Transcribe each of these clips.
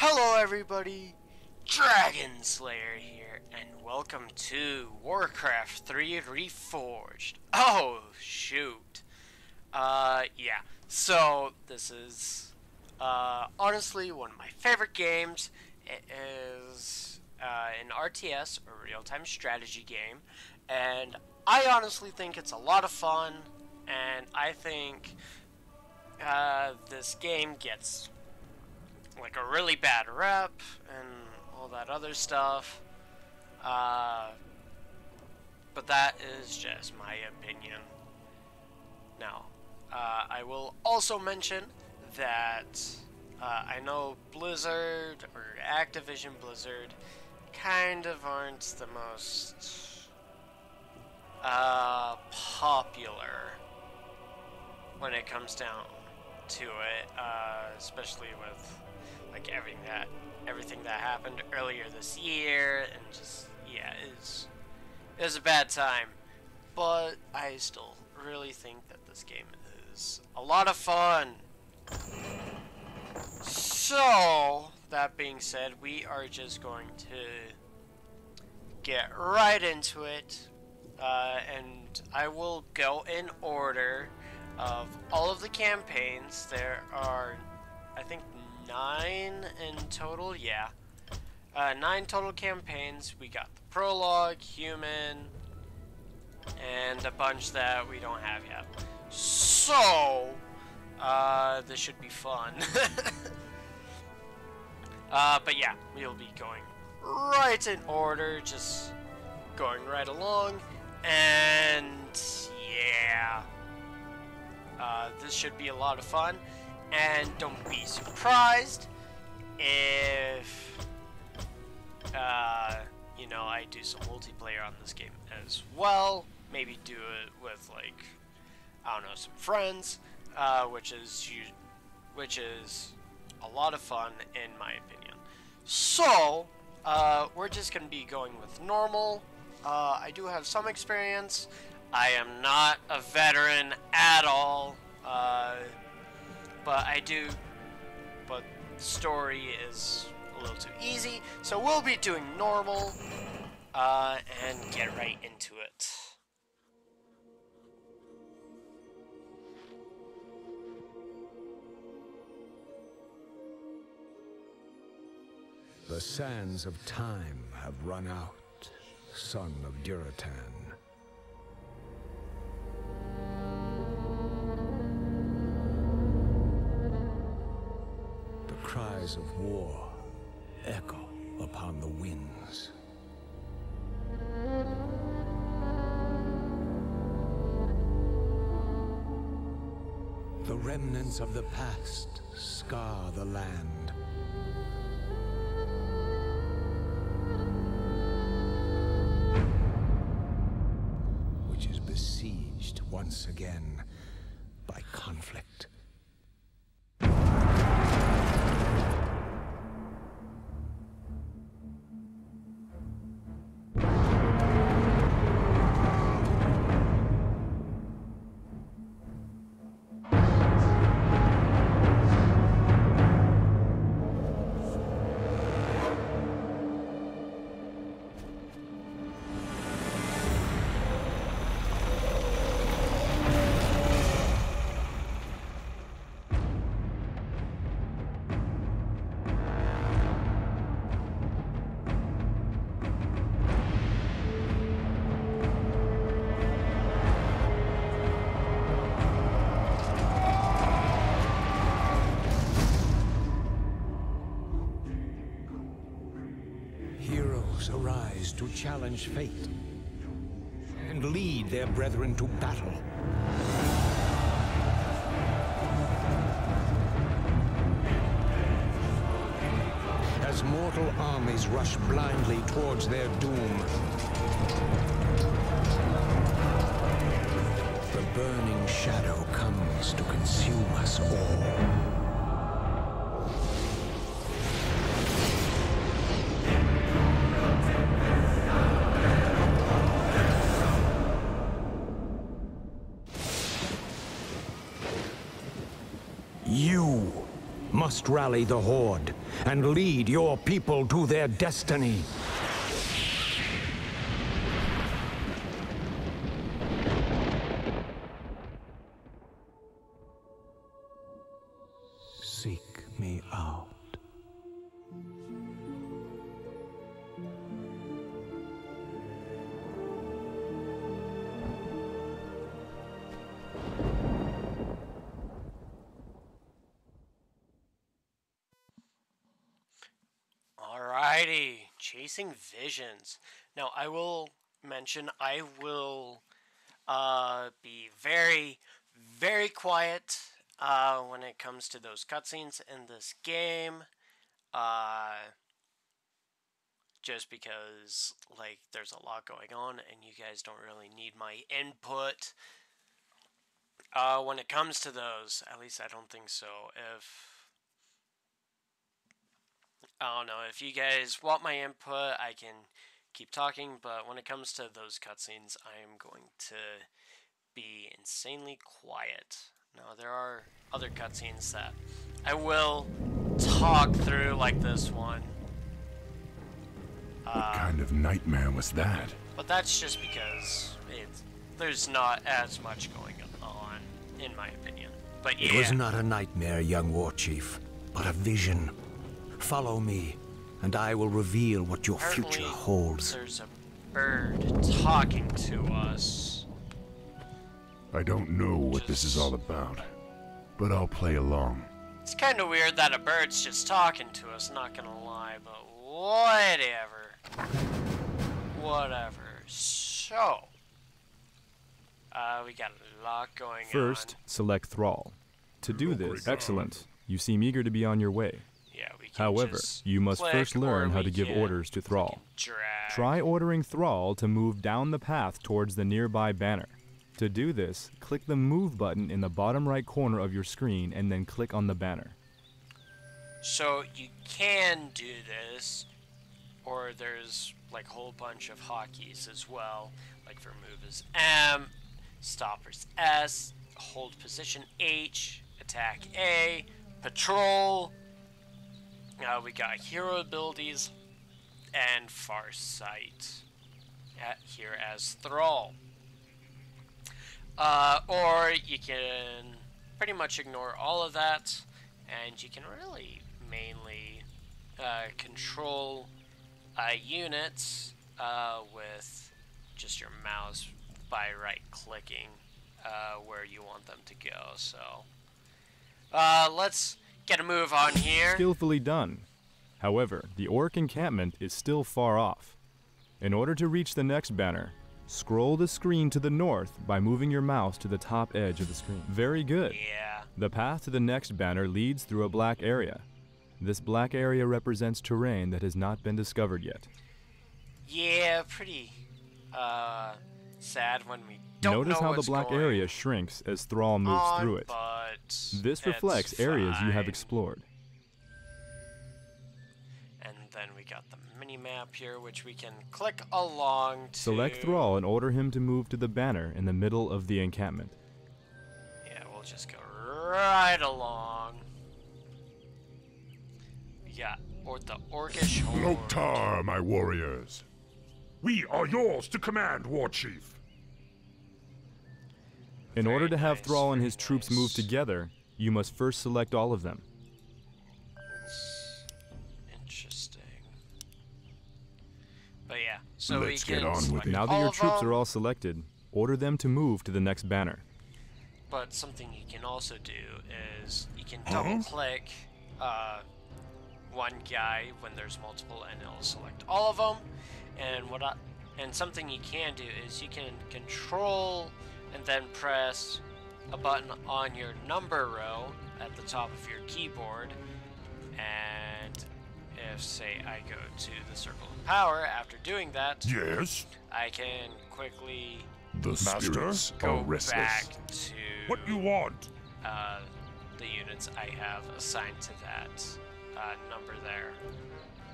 Hello everybody, Dragon Slayer here, and welcome to Warcraft III Reforged. Oh, shoot. Yeah, so this is, honestly one of my favorite games. It is, an RTS, or real-time strategy game, and I honestly think it's a lot of fun, and I think, this game gets like a really bad rep and all that other stuff, but that is just my opinion. Now, I will also mention that I know Blizzard, or Activision Blizzard, kind of aren't the most popular when it comes down to it, especially with like everything that happened earlier this year, and just, yeah, it was a bad time. But I still really think that this game is a lot of fun. So that being said, we are just going to get right into it, and I will go in order of all of the campaigns. There are, I think, 9 in total, yeah. 9 total campaigns. We got the prologue, human, and a bunch that we don't have yet. So, this should be fun. But yeah, we'll be going right in order, just going right along, and yeah. This should be a lot of fun. And don't be surprised if, you know, I do some multiplayer on this game as well. Maybe do it with, like, I don't know, some friends, which is a lot of fun in my opinion. So, we're just gonna be going with normal. I do have some experience. I am not a veteran at all. But story is a little too easy, so we'll be doing normal, and get right into it. The sands of time have run out, son of Duratan. Cries of war echo upon the winds. The remnants of the past scar the land. Which is besieged once again by conflict. Arise to challenge fate and lead their brethren to battle. As mortal armies rush blindly towards their doom, the burning shadow comes to consume us all. You must rally the Horde and lead your people to their destiny. Seek me out. Alrighty, chasing visions. Now I will mention I will be very, very quiet when it comes to those cutscenes in this game. Just because like there's a lot going on and you guys don't really need my input when it comes to those. At least I don't think so. I don't know, if you guys want my input, I can keep talking, but when it comes to those cutscenes, I am going to be insanely quiet. Now, there are other cutscenes that I will talk through, like this one. What kind of nightmare was that? But that's just because there's not as much going on, in my opinion. But yeah. It was not a nightmare, young war chief, but a vision. Follow me, and I will reveal what your future holds. There's a bird talking to us. I don't know what this is all about, but I'll play along. It's kind of weird that a bird's just talking to us, not gonna lie, but whatever. Whatever. So, we got a lot going on. First, select Thrall. To do this, excellent. You seem eager to be on your way. Yeah, we can However, just you must click, first learn or how we to give can orders to Thrall. drag. Try ordering Thrall to move down the path towards the nearby banner. To do this, click the Move button in the bottom right corner of your screen and then click on the banner. So you can do this, or there's like a whole bunch of hotkeys as well. Like for move is M, stoppers S, hold position H, attack A, patrol. We got hero abilities and Farsight here as Thrall. Or you can pretty much ignore all of that, and you can really mainly control units with just your mouse by right-clicking where you want them to go. So let's get a move on here. Skillfully done. However, the orc encampment is still far off. In order to reach the next banner, scroll the screen to the north by moving your mouse to the top edge of the screen. Very good. Yeah. The path to the next banner leads through a black area. This black area represents terrain that has not been discovered yet. Yeah, pretty sad when we don't Notice know how the what's black going area shrinks as Thrall moves on, through it. But This reflects areas you have fine. explored. And then we got the mini-map here, which we can click along to. Select Thrall and order him to move to the banner in the middle of the encampment. Yeah, we'll just go right along. We got the Orcish Horde. Loktar, my warriors. We are yours to command, War Chief. In order to have nice, Thrall and very his troops nice. move together, you must first select all of them. Interesting. But yeah, so Let's we get can on with select it. Now that all your of troops them, are all selected, order them to move to the next banner. But something you can also do is you can double-click one guy when there's multiple, and it'll select all of them. And something you can do is you can control and then press a button on your number row at the top of your keyboard, and if, say, I go to the Circle of Power, after doing that, Yes? I can quickly The spirits go are restless. back to What you want? the units I have assigned to that number there.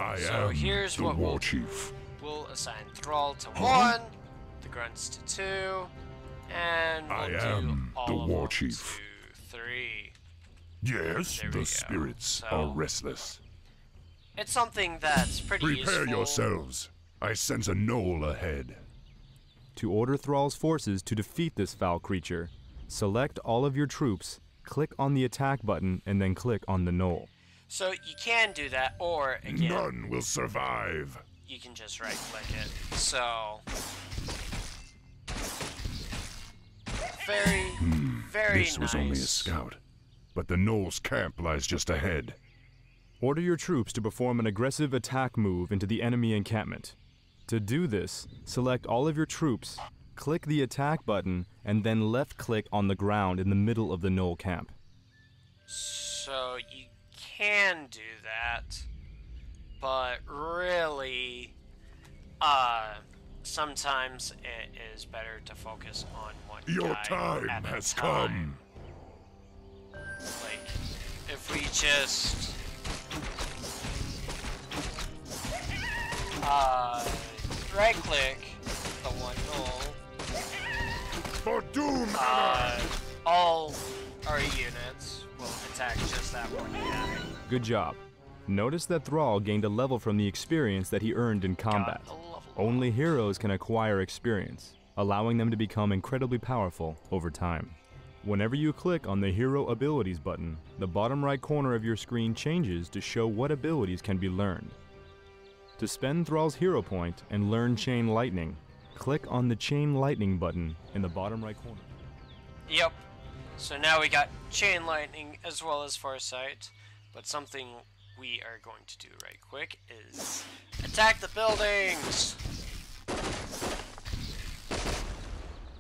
I So am here's the what War we'll Chief. We'll assign Thrall to 1, the Grunts to 2, and we'll I do am all the of War them Chief. to 3. Yes, There we go. the spirits So, are restless. it's something that's pretty Prepare useful. yourselves. I sense a knoll ahead. To order Thrall's forces to defeat this foul creature, select all of your troops, click on the attack button, and then click on the knoll. So you can do that, or again, None will survive. you can just right-click it. So very This was only a scout, but the knoll's camp lies just ahead. Order your troops to perform an aggressive attack move into the enemy encampment. To do this, select all of your troops, click the attack button, and then left-click on the ground in the middle of the knoll camp. So you can do that, but really, sometimes it is better to focus on one Your guy time at a has time. come. Like, if we just right-click the one knoll, For doom! all our units will attack just that one guy. Good job. Notice that Thrall gained a level from the experience that he earned in combat. Got a level. Only heroes can acquire experience, allowing them to become incredibly powerful over time. Whenever you click on the Hero Abilities button, the bottom right corner of your screen changes to show what abilities can be learned. To spend Thrall's hero point and learn Chain Lightning, click on the Chain Lightning button in the bottom right corner. Yep. So now we got Chain Lightning as well as Farsight, but something we are going to do right quick is attack the buildings!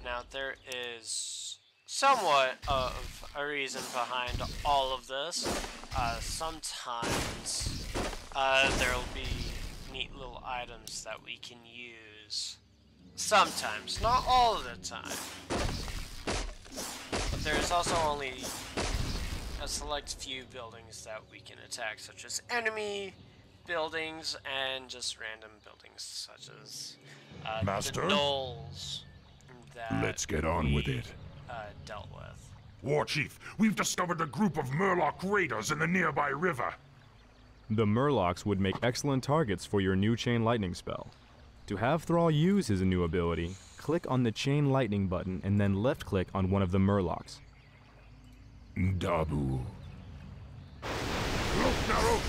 Now there is somewhat of a reason behind all of this. Sometimes there will be neat little items that we can use. Sometimes, not all of the time. But there's also only a select few buildings that we can attack, such as enemy buildings and just random buildings, such as Master? the knolls that Let's get on with it. dealt with. War Chief, we've discovered a group of Murloc raiders in the nearby river. The Murlocs would make excellent targets for your new Chain Lightning spell. To have Thrall use his new ability, click on the Chain Lightning button and then left-click on one of the Murlocs. Dabu. Look, Narrow!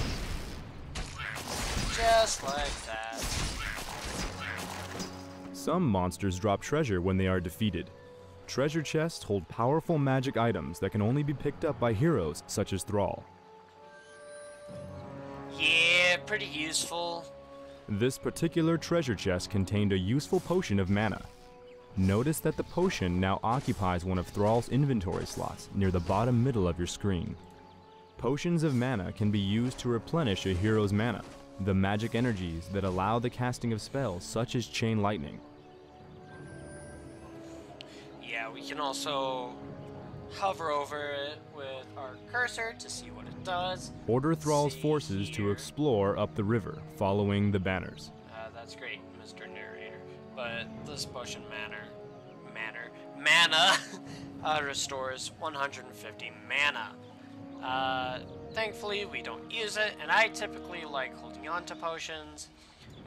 Just like that. Some monsters drop treasure when they are defeated. Treasure chests hold powerful magic items that can only be picked up by heroes such as Thrall. Yeah, pretty useful. This particular treasure chest contained a useful potion of mana. Notice that the potion now occupies one of Thrall's inventory slots near the bottom middle of your screen. Potions of mana can be used to replenish a hero's mana, the magic energies that allow the casting of spells such as Chain Lightning. Yeah, we can also hover over it with our cursor to see what it does. Order Thrall's See forces to here. explore up the river, following the banners. That's great, Mr. Narrator. But this potion mana restores 150 mana. Thankfully, we don't use it, and I typically like holding on to potions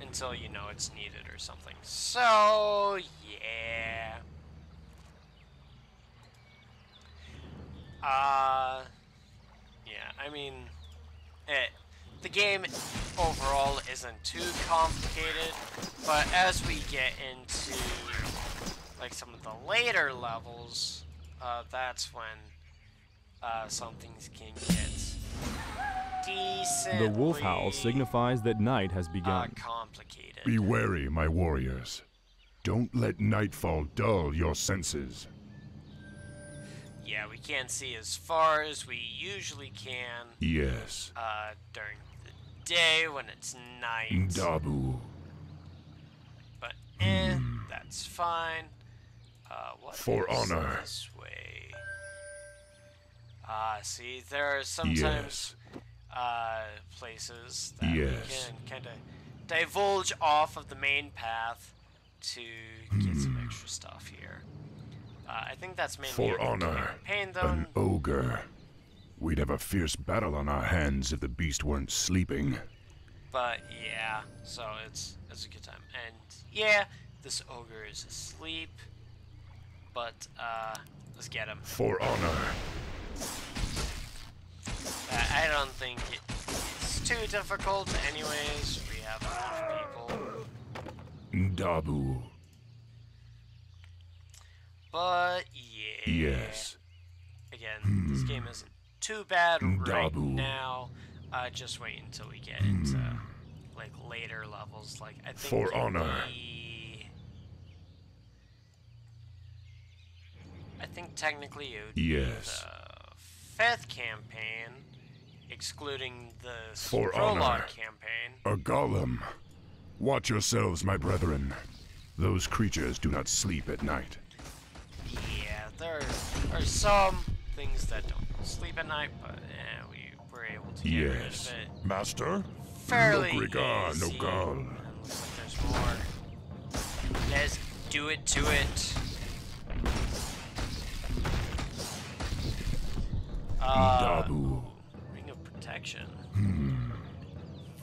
until you know it's needed or something. So, yeah. Yeah, I mean, the game overall isn't too complicated, but as we get into like some of the later levels, that's when some things can get decently The wolf howl signifies that night has begun. complicated. Be wary, my warriors. Don't let nightfall dull your senses. Yeah, we can't see as far as we usually can Yes. during the day when it's night. Dabu. But that's fine. What For is honor. this way? See, there are sometimes places that we Yes. can kind of divulge off of the main path to get some extra stuff here. I think that's mainly For in the honor. campaign, though. An ogre. We'd have a fierce battle on our hands if the beast weren't sleeping. But yeah, so it's a good time. And yeah, this ogre is asleep. But let's get him. For honor. I don't think it's too difficult anyways. We have enough people. Dabu. But yeah. Yes. Again, this game isn't too bad right Dabu. now. Just wait until we get into like later levels. Like I think For honor. I think technically it would Yes. be the 5th campaign, excluding the For prologue honor. campaign. A golem. Watch yourselves, my brethren. Those creatures do not sleep at night. Yeah, there are some things that don't sleep at night, but we were able to get rid of Yes. it Master? fairly Logrigar, easy. Nogal. And looks like there's more. Let's do it to it. Dabu. Ring of Protection.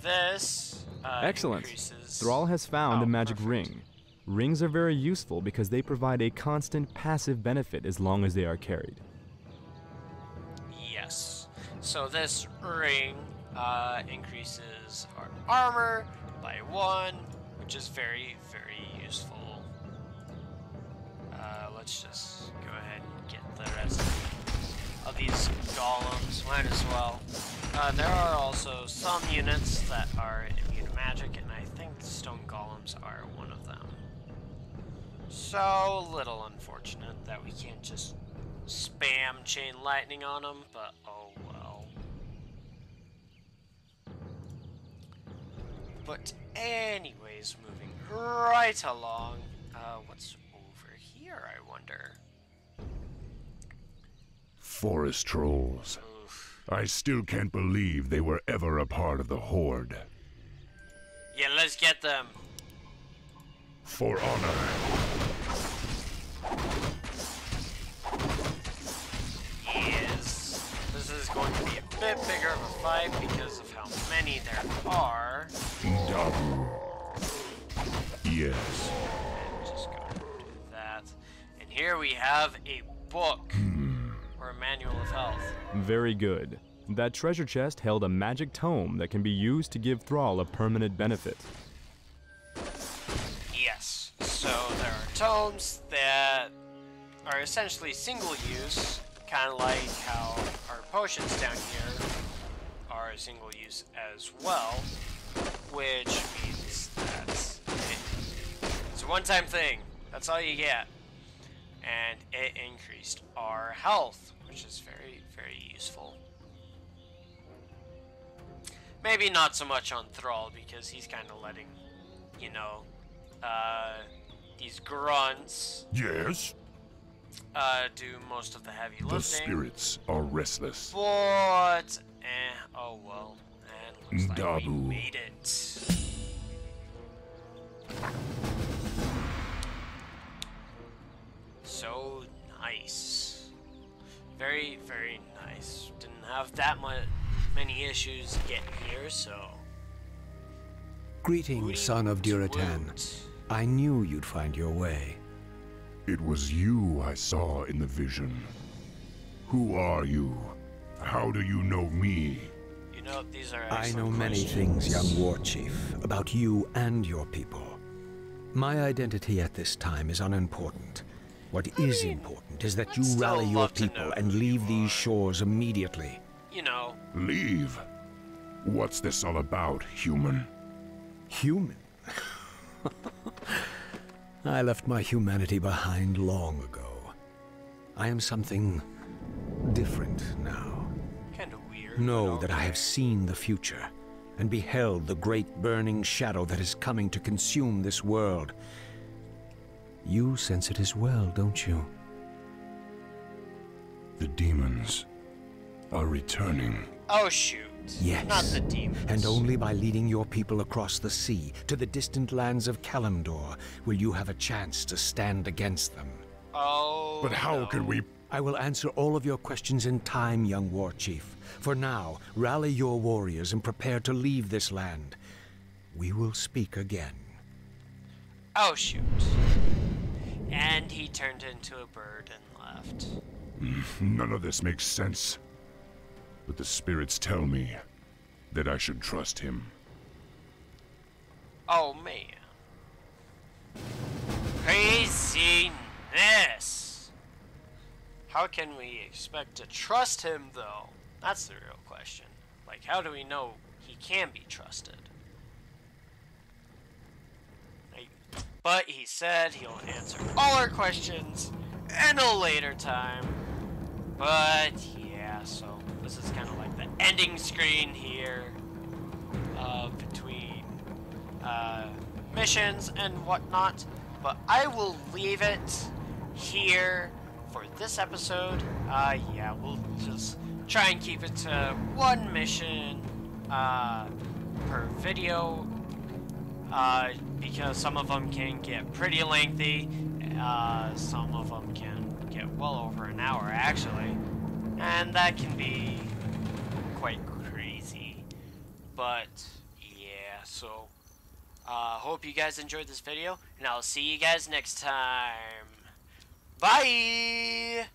This Excellent. increases... Thrall has found Oh, a magic perfect. ring. Rings are very useful because they provide a constant passive benefit as long as they are carried. Yes. So this ring increases our armor by 1, which is very, very useful. Let's just go ahead and get the rest of these golems. Might as well. There are also some units that are immune to magic, and I think stone golems are one of them. So, a little unfortunate that we can't just spam chain lightning on them, but oh well. But anyways, moving right along. What's over here, I wonder? Forest trolls. Oof. I still can't believe they were ever a part of the Horde. Yeah, let's get them. For honor. Yes. This is going to be a bit bigger of a fight because of how many there are. Dabu. Yes. And just go do that. And here we have a book. Or a manual of health. Very good. That treasure chest held a magic tome that can be used to give Thrall a permanent benefit. Yes. So there are tomes that are essentially single use, kind of like how our potions down here are single use as well, which means that it's a one-time thing. That's all you get. And it increased our health, which is very, very useful. Maybe not so much on Thrall, because he's kind of letting, you know, these grunts Yes. do most of the heavy The lifting. spirits are restless. But, oh well. And looks like we Dabu. made it. So nice. Very, very nice. Didn't have that many issues getting here, so... Greetings, son of Duratan. I knew you'd find your way. It was you I saw in the vision. Who are you? How do you know me? You know, these are I know excellent many questions. things, young war chief, about you and your people. My identity at this time is unimportant. What is important is that you I'd still rally your love to know people who and you leave these are. shores immediately. You know, Leave. What's this all about, human? Human? I left my humanity behind long ago. I am something different now. kind of weird. Know but that I have okay. seen the future and beheld the great burning shadow that is coming to consume this world. You sense it as well, don't you? The demons are returning. Oh shoot. Yes. Not the demons. And only by leading your people across the sea to the distant lands of Kalimdor will you have a chance to stand against them. Oh. But how no. can we I will answer all of your questions in time, young war chief. For now, rally your warriors and prepare to leave this land. We will speak again. Oh, shoot. And he turned into a bird and left. None of this makes sense. But the spirits tell me that I should trust him. Oh, man. Craziness! How can we expect to trust him, though? That's the real question. Like, how do we know he can be trusted? But he said he'll answer all our questions in a later time. But, yeah, so this is kind of like the ending screen here between missions and whatnot. But I will leave it here for this episode. Yeah, we'll just try and keep it to one mission per video. Because some of them can get pretty lengthy, some of them can get well over an hour actually, and that can be quite crazy. But yeah, so hope you guys enjoyed this video, and I'll see you guys next time. Bye!